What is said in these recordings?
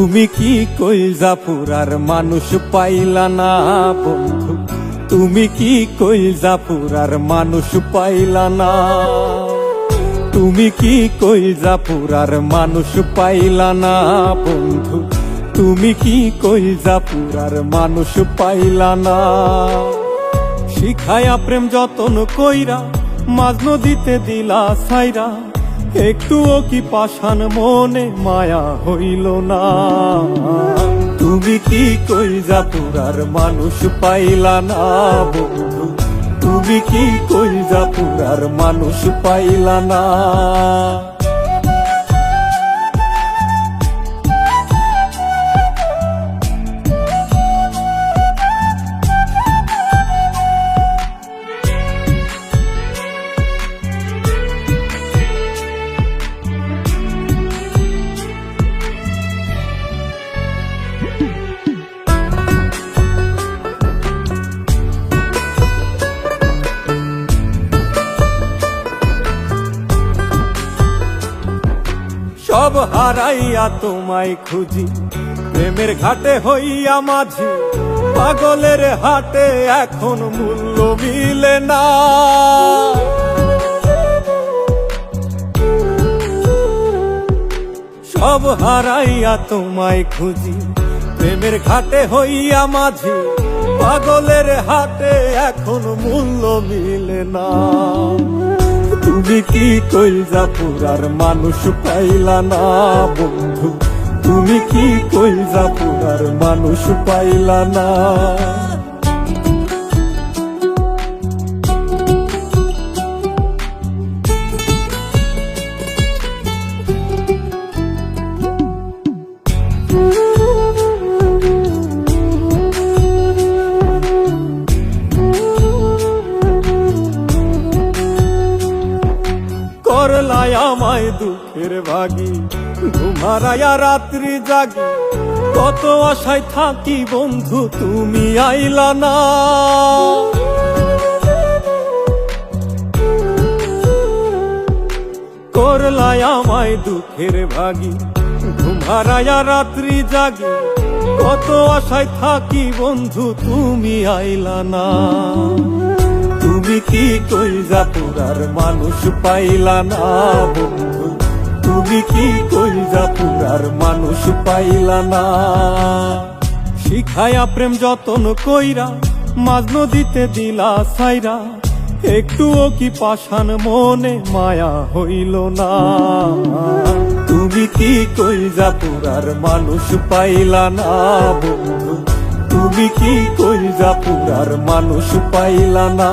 তুমি কি কইলজাপুরার মানুষ পাইলা না বন্ধু, তুমি কি কইলজাপুরার মানুষ পাইলা না, তুমি কি কইলজাপুরার মানুষ পাইলা না বন্ধু, তুমি কি কইলজাপুরার মানুষ পাইলা না। শিখায়া প্রেম যতন কইরা মাঝ নদীতে দিলা সাইরা, একটুও কি পাষাণ মনে মায়া হইল না। তুমি কি কইলজাপুরার মানুষ পাইলা না বন্ধু, তুমি কি কইলজাপুরার মানুষ পাইলা না। সব হারাইয়া তোমায় খুঁজি, প্রেমের ঘাটে হইয়া মাঝি, পাগলের হাটে এখন মূল্য মিলে না। সব হারাইয়া তোমায় খুঁজি, প্রেমের ঘাটে হইয়া মাঝি, পাগলের হাটে এখন মূল্য মিলে না। তুমি কি কইলজাপুরার মানুষ পাইলা না বন্ধু, তুমি কি কইলজাপুরার মানুষ পাইলা না। করলাই আমায় দুঃখের ভাগী, ঘুমারায়া রাত্রি জাগি, কত আশায় থাকি বন্ধু তুমি আইলা না। করলাই আমায় দুঃখের ভাগী, ঘুমারায়া রাত্রি জাগি, কত আশায় থাকি বন্ধু তুমি আইলা না। তুমি কি কইলজাপুরার মানুষ পাইলা না বন্ধু, তুমি কি কইলজাপুরার মানুষ পাইলা না। শিখায়া প্রেম যতন কইরা মাঝ নদীতে দিলা সাইরা, একটুও কি পাষাণ মনে মায়া হইল না। তুমি কি কইলজাপুরার মানুষ পাইলা না বন্ধু, তুমি কি কইলজাপুরার মানুষ পাইলা না।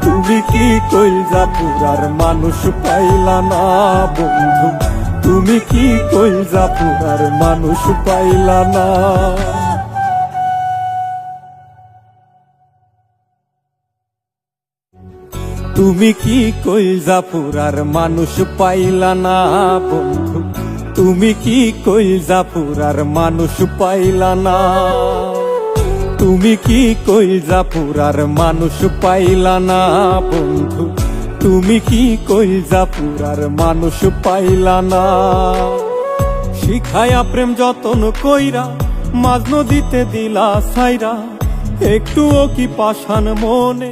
তুমি কি কইলজাপুরার মানুষ পাইলা না বন্ধু, তুমি কি কইলজাপুরার মানুষ পাইলা না। তুমি কি কইলজাপুরার মানুষ পাইলা না বন্ধু, তুমি কি কইলজাপুরার মানুষ পাইলা না। তুমি কি কইলজাপুরার মানুষ পাইলা না বন্ধু, তুমি কি কইলজাপুরার মানুষ পাইলা না। শিখায়া প্রেম যতন কইরা মাঝ নদীতে দিলা সাইরা, একটুও কি পাষাণ মনে